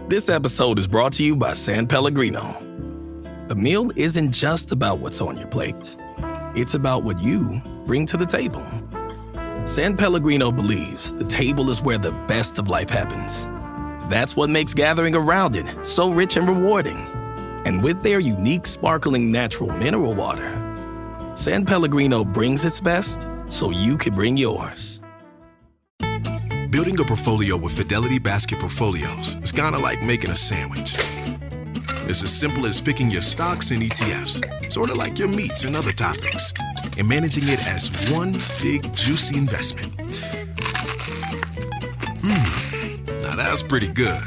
This episode is brought to you by San Pellegrino. A meal isn't just about what's on your plate. It's about what you bring to the table. San Pellegrino believes the table is where the best of life happens. That's what makes gathering around it so rich and rewarding. And with their unique sparkling natural mineral water, San Pellegrino brings its best so you can bring yours. Building a portfolio with Fidelity Basket Portfolios is kind of like making a sandwich. It's as simple as picking your stocks and ETFs, sort of like your meats and other toppings, and managing it as one big, juicy investment. Now that's pretty good.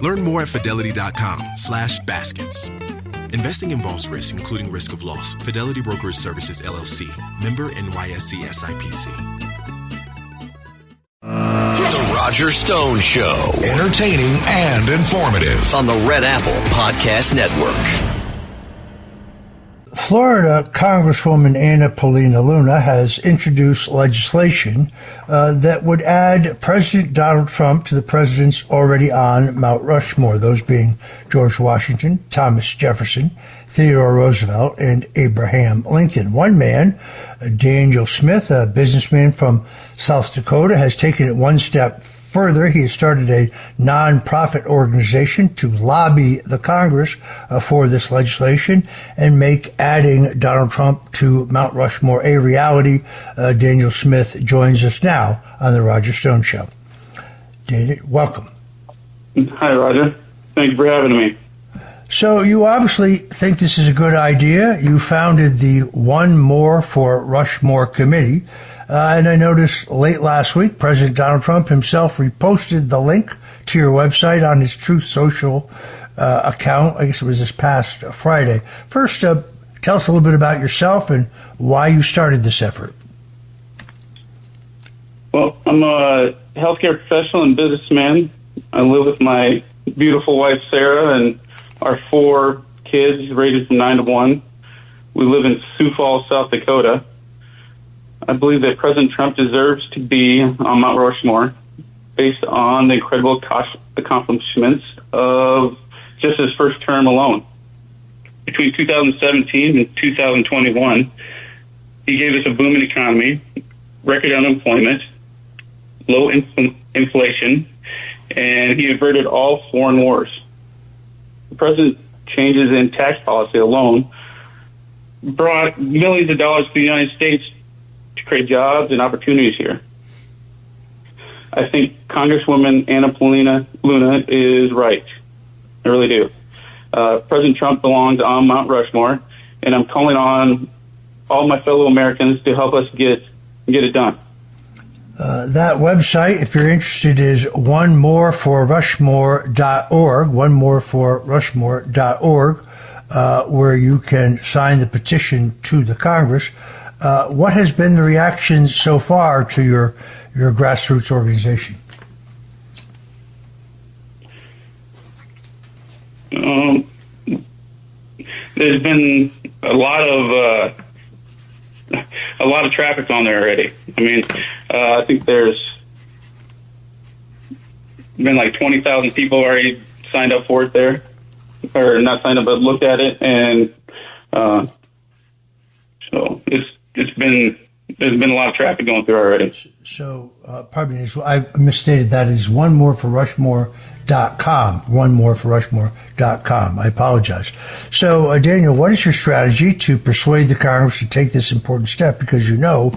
Learn more at fidelity.com/baskets. Investing involves risk, including risk of loss. Fidelity Brokerage Services, LLC. Member NYSE SIPC. The Roger Stone Show. Entertaining and informative on the Red Apple Podcast Network. Florida Congresswoman Anna Paulina Luna has introduced legislation that would add President Donald Trump to the presidents already on Mount Rushmore, those being George Washington, Thomas Jefferson, Theodore Roosevelt, and Abraham Lincoln. One man, Daniel Smith, a businessman from South Dakota, has taken it one step further. He has started a nonprofit organization to lobby the Congress for this legislation and make adding Donald Trump to Mount Rushmore a reality. Daniel Smith joins us now on the Roger Stone Show. Daniel, welcome. Hi, Roger. Thank you for having me. So you obviously think this is a good idea. You founded the One More for Rushmore Committee. And I noticed late last week, President Donald Trump himself reposted the link to your website on his Truth Social account. I guess it was this past Friday. First, tell us a little bit about yourself and why you started this effort. Well, I'm a healthcare professional and businessman. I live with my beautiful wife, Sarah, and our 4 kids rated from 9 to 1. We live in Sioux Falls, South Dakota. I believe that President Trump deserves to be on Mount Rushmore based on the incredible accomplishments of just his first term alone. Between 2017 and 2021, he gave us a booming economy, record unemployment, low inflation, and he averted all foreign wars. The president's changes in tax policy alone brought millions of dollars to the United States to create jobs and opportunities here. I think Congresswoman Anna Paulina Luna is right. I really do. President Trump belongs on Mount Rushmore, and I'm calling on all my fellow Americans to help us get it done. That website, if you're interested, is onemoreforrushmore.org, onemoreforrushmore.org, where you can sign the petition to the Congress. What has been the reaction so far to your grassroots organization? There's been a lot of traffic on there already. I mean, I think there's been like 20,000 people already signed up for it there, or not signed up, but looked at it, and so there's been a lot of traffic going through already. So, pardon me, I misstated. That is onemoreforrushmore.com, onemoreforrushmore.com. I apologize. So, Daniel, what is your strategy to persuade the Congress to take this important step? Because you know,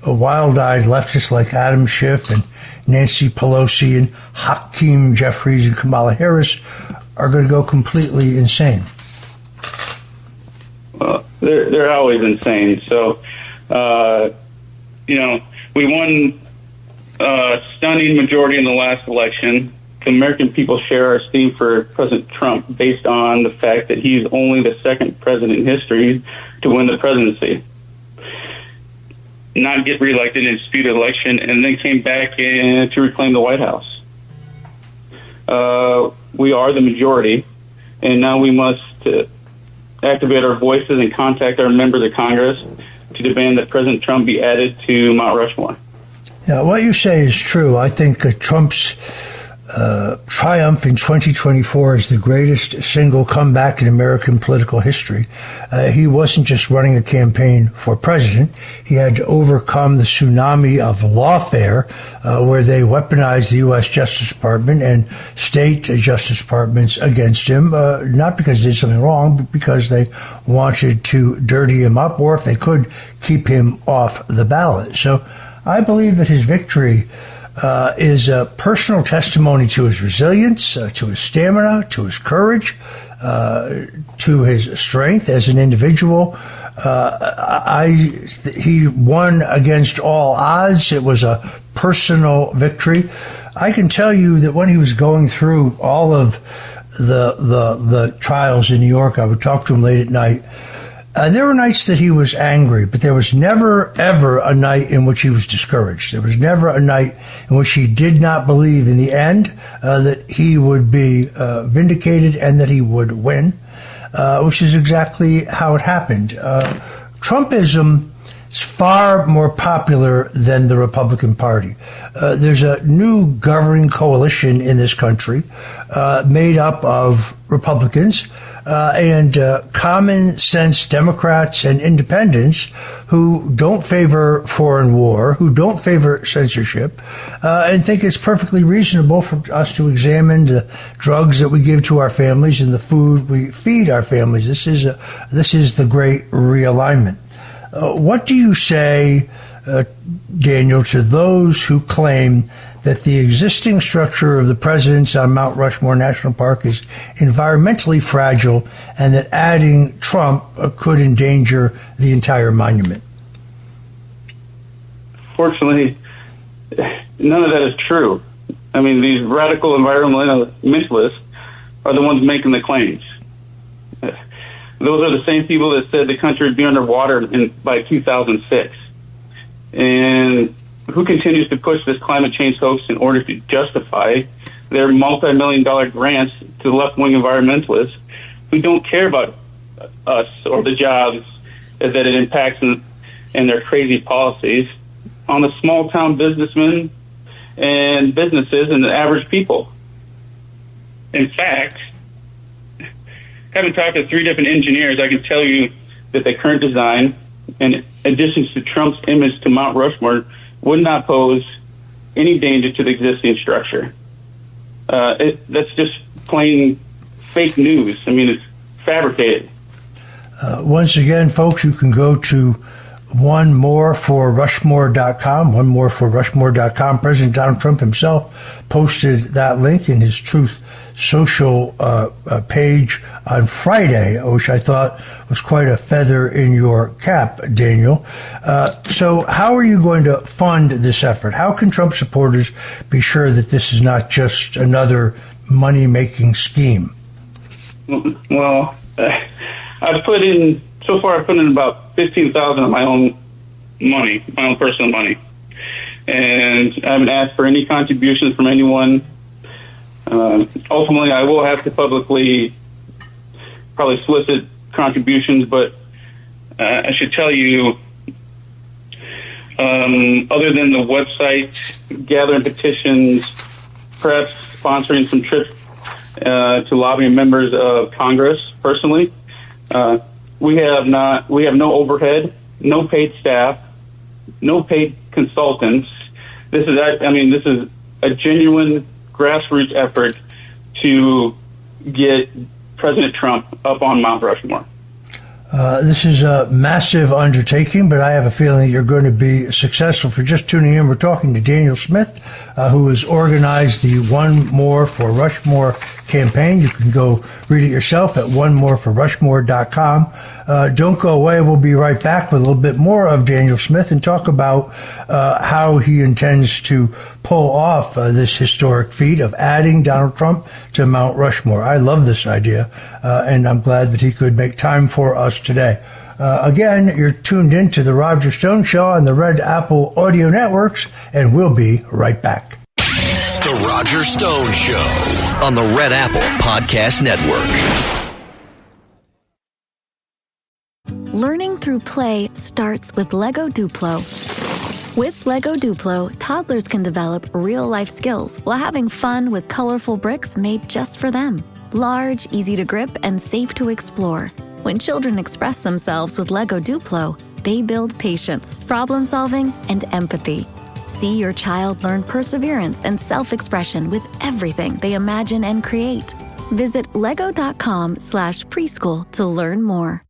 wild-eyed leftists like Adam Schiff and Nancy Pelosi and Hakeem Jeffries and Kamala Harris are going to go completely insane. They're always insane. So, we won a stunning majority in the last election. The American people share our esteem for President Trump based on the fact that he's only the second president in history to win the presidency, not get reelected in a disputed election, and then came back in to reclaim the White House. We are the majority, and now we must activate our voices and contact our members of Congress to demand that President Trump be added to Mount Rushmore. Yeah, what you say is true. I think Trump's triumph in 2024 as the greatest single comeback in American political history. He wasn't just running a campaign for president. He had to overcome the tsunami of lawfare, where they weaponized the U.S. Justice Department and state justice departments against him, not because he did something wrong, but because they wanted to dirty him up, or if they could, keep him off the ballot. So I believe that his victory is a personal testimony to his resilience, to his stamina, to his courage, to his strength as an individual. He won against all odds. It was a personal victory. I can tell you that when he was going through all of the trials in New York, I would talk to him late at night. There were nights that he was angry, but there was never, ever a night in which he was discouraged. There was never a night in which he did not believe in the end that he would be vindicated and that he would win, which is exactly how it happened. Trumpism is far more popular than the Republican Party. There's a new governing coalition in this country made up of Republicans and common sense Democrats and independents who don't favor foreign war, who don't favor censorship, and think it's perfectly reasonable for us to examine the drugs that we give to our families and the food we feed our families. This is the great realignment. What do you say, Daniel, to those who claim that the existing structure of the presidents on Mount Rushmore National Park is environmentally fragile and that adding Trump could endanger the entire monument? Fortunately, none of that is true. I mean, these radical environmentalists are the ones making the claims. Those are the same people that said the country would be underwater by 2006. And who continues to push this climate change hoax in order to justify their multi-million-dollar grants to left-wing environmentalists who don't care about us or the jobs that it impacts and their crazy policies on the small-town businessmen and businesses and the average people. In fact, having talked to 3 different engineers, I can tell you that the current design, in addition to Trump's image to Mount Rushmore, would not pose any danger to the existing structure. That's just plain fake news. I mean, it's fabricated. Once again, folks, you can go to onemoreforrushmore.com, onemoreforrushmore.com. President Donald Trump himself posted that link in his Truth Social page on Friday, which I thought was quite a feather in your cap, Daniel. So how are you going to fund this effort? How can Trump supporters be sure that this is not just another money-making scheme? Well, I've put in about $15,000 of my own money, my own personal money. And I haven't asked for any contributions from anyone. Ultimately, I will have to publicly probably solicit contributions, but I should tell you, other than the website, gathering petitions, perhaps sponsoring some trips to lobbying members of Congress personally, we have no overhead, no paid staff, no paid consultants. This is a genuine grassroots effort to get President Trump up on Mount Rushmore. This is a massive undertaking, but I have a feeling you're going to be successful. For just tuning in, we're talking to Daniel Smith, who has organized the One More for Rushmore campaign. You can go read it yourself at onemoreforrushmore.com. Don't go away. We'll be right back with a little bit more of Daniel Smith and talk about how he intends to pull off this historic feat of adding Donald Trump to Mount Rushmore. I love this idea, and I'm glad that he could make time for us today. Again, you're tuned in to The Roger Stone Show on the Red Apple Audio Networks, and we'll be right back. The Roger Stone Show on the Red Apple Podcast Network. Learning through play starts with Lego Duplo. With Lego Duplo, toddlers can develop real-life skills while having fun with colorful bricks made just for them. Large, easy to grip, and safe to explore. When children express themselves with Lego Duplo, they build patience, problem-solving, and empathy. See your child learn perseverance and self-expression with everything they imagine and create. Visit lego.com/preschool to learn more.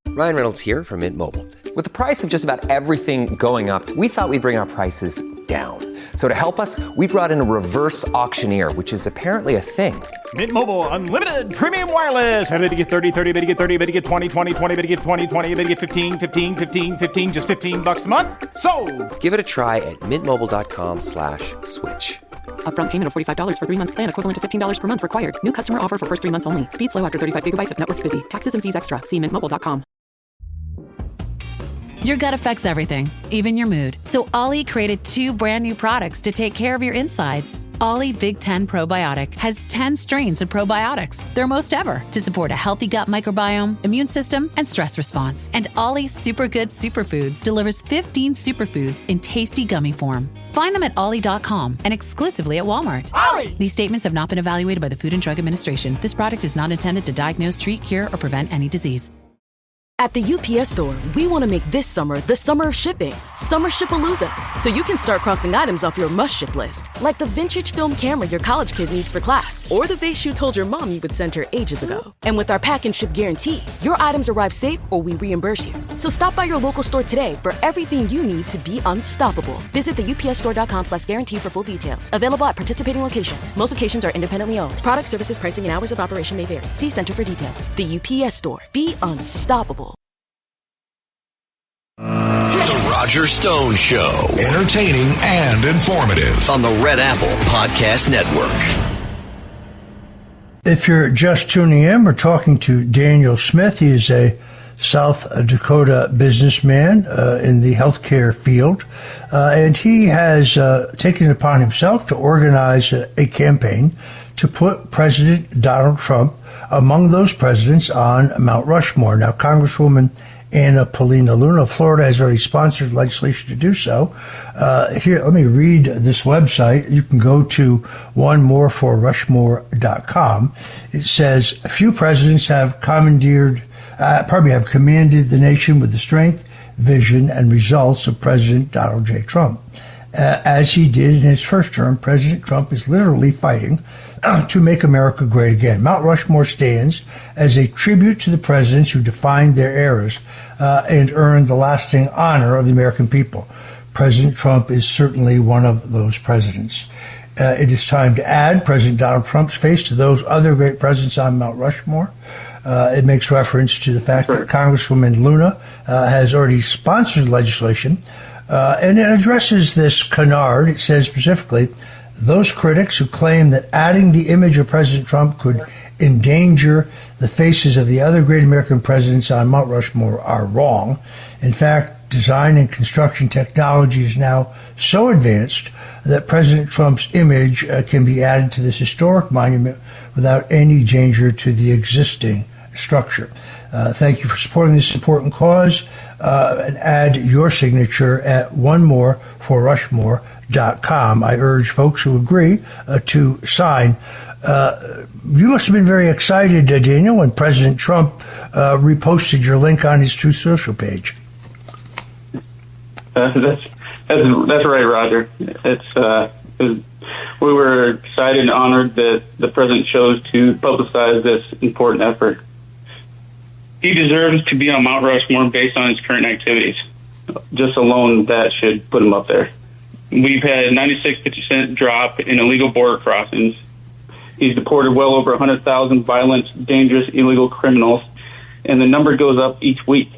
Ryan Reynolds here from Mint Mobile. With the price of just about everything going up, we thought we'd bring our prices down. So to help us, we brought in a reverse auctioneer, which is apparently a thing. Mint Mobile Unlimited Premium Wireless. How to get 30, 30, bit to get 30, bit to get 20, 20, 20, bit to get 20, 20, bit to get 15, 15, 15, 15, just $15 a month? Sold! Give it a try at mintmobile.com/switch. Upfront payment of $45 for 3-month plan, equivalent to $15 per month required. New customer offer for first 3 months only. Speed slow after 35 gigabytes if network's busy. Taxes and fees extra. See mintmobile.com. Your gut affects everything, even your mood. So Ollie created 2 brand new products to take care of your insides. Ollie Big 10 Probiotic has 10 strains of probiotics, their most ever, to support a healthy gut microbiome, immune system, and stress response. And Ollie Super Good Superfoods delivers 15 superfoods in tasty gummy form. Find them at ollie.com and exclusively at Walmart. Ollie! These statements have not been evaluated by the Food and Drug Administration. This product is not intended to diagnose, treat, cure, or prevent any disease. At the UPS Store, we want to make this summer the summer of shipping. Summer Shipalooza. So you can start crossing items off your must-ship list. Like the vintage film camera your college kid needs for class. Or the vase you told your mom you would send her ages ago. And with our pack and ship guarantee, your items arrive safe or we reimburse you. So stop by your local store today for everything you need to be unstoppable. Visit the upsstore.com/guarantee for full details. Available at participating locations. Most locations are independently owned. Product, services, pricing, and hours of operation may vary. See Center for details. The UPS Store. Be unstoppable. The Roger Stone Show. Entertaining and informative on the Red Apple Podcast Network. If you're just tuning in, we're talking to Daniel Smith. He is a South Dakota businessman in the healthcare field. And he has taken it upon himself to organize a campaign to put President Donald Trump among those presidents on Mount Rushmore. Now, Congresswoman Anna Paulina Luna of Florida has already sponsored legislation to do so. Here, let me read this website. You can go to onemoreforrushmore.com. It says, few presidents have commanded the nation with the strength, vision, and results of President Donald J. Trump. As he did in his first term, President Trump is literally fighting to make America great again. Mount Rushmore stands as a tribute to the presidents who defined their eras and earned the lasting honor of the American people. President Trump is certainly one of those presidents. It is time to add President Donald Trump's face to those other great presidents on Mount Rushmore. It makes reference to the fact that Congresswoman Luna has already sponsored legislation, and it addresses this canard. It says specifically, those critics who claim that adding the image of President Trump could endanger the faces of the other great American presidents on Mount Rushmore are wrong. In fact, design and construction technology is now so advanced that President Trump's image can be added to this historic monument without any danger to the existing structure. Thank you for supporting this important cause, and add your signature at onemoreforrushmore.com. I urge folks who agree to sign. You must have been very excited, Daniel, when President Trump reposted your link on his Truth Social page. That's right, Roger. We were excited and honored that the president chose to publicize this important effort. He deserves to be on Mount Rushmore based on his current activities. Just alone, that should put him up there. We've had a 96% drop in illegal border crossings. He's deported well over 100,000 violent, dangerous, illegal criminals, and the number goes up each week.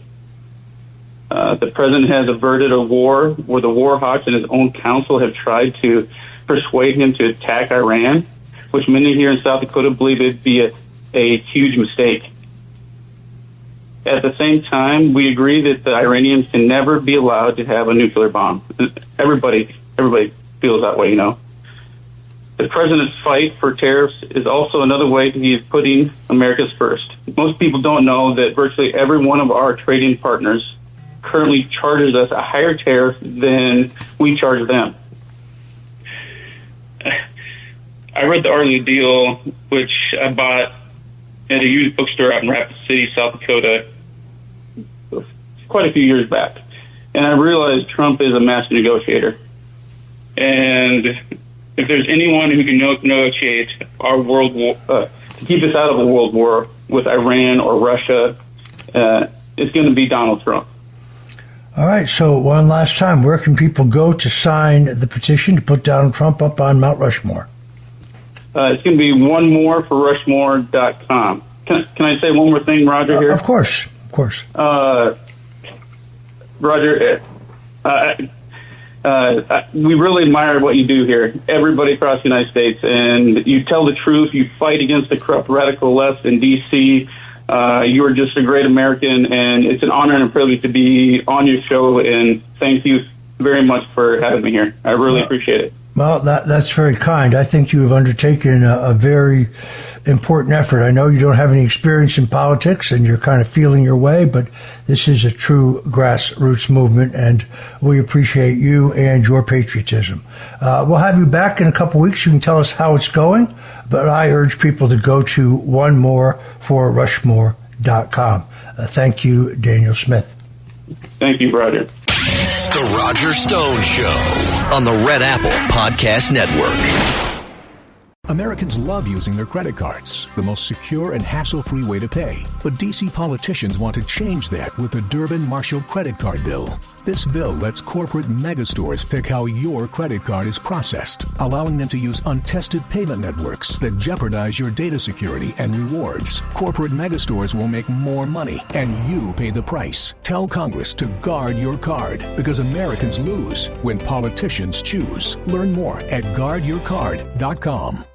The president has averted a war where the war hawks and his own counsel have tried to persuade him to attack Iran, which many here in South Dakota believe it'd be a huge mistake. At the same time, we agree that the Iranians can never be allowed to have a nuclear bomb. Everybody feels that way, you know. The president's fight for tariffs is also another way he is putting America's first. Most people don't know that virtually every one of our trading partners currently charges us a higher tariff than we charge them. I read the Art of the Deal, which I bought at a used bookstore out in Rapid City, South Dakota, quite a few years back. And I realized Trump is a master negotiator. And if there's anyone who can negotiate our world war, to keep us out of a world war with Iran or Russia, it's going to be Donald Trump. All right, so one last time, where can people go to sign the petition to put Donald Trump up on Mount Rushmore? It's going to be onemoreforrushmore.com. Can I say one more thing, Roger, here? Of course. Roger, we really admire what you do here, everybody across the United States, and you tell the truth. You fight against the corrupt radical left in D.C. You are just a great American, and it's an honor and a privilege to be on your show, and thank you very much for having me here. I really appreciate it. Well, that's very kind. I think you have undertaken a very important effort. I know you don't have any experience in politics and you're kind of feeling your way, but this is a true grassroots movement, and we appreciate you and your patriotism. We'll have you back in a couple weeks. You can tell us how it's going, but I urge people to go to onemoreforrushmore.com. Thank you, Daniel Smith. Thank you, Roger. The Roger Stone Show on the Red Apple Podcast Network. Americans love using their credit cards, the most secure and hassle-free way to pay. But D.C. politicians want to change that with the Durbin-Marshall credit card bill. This bill lets corporate megastores pick how your credit card is processed, allowing them to use untested payment networks that jeopardize your data security and rewards. Corporate megastores will make more money, and you pay the price. Tell Congress to guard your card, because Americans lose when politicians choose. Learn more at guardyourcard.com.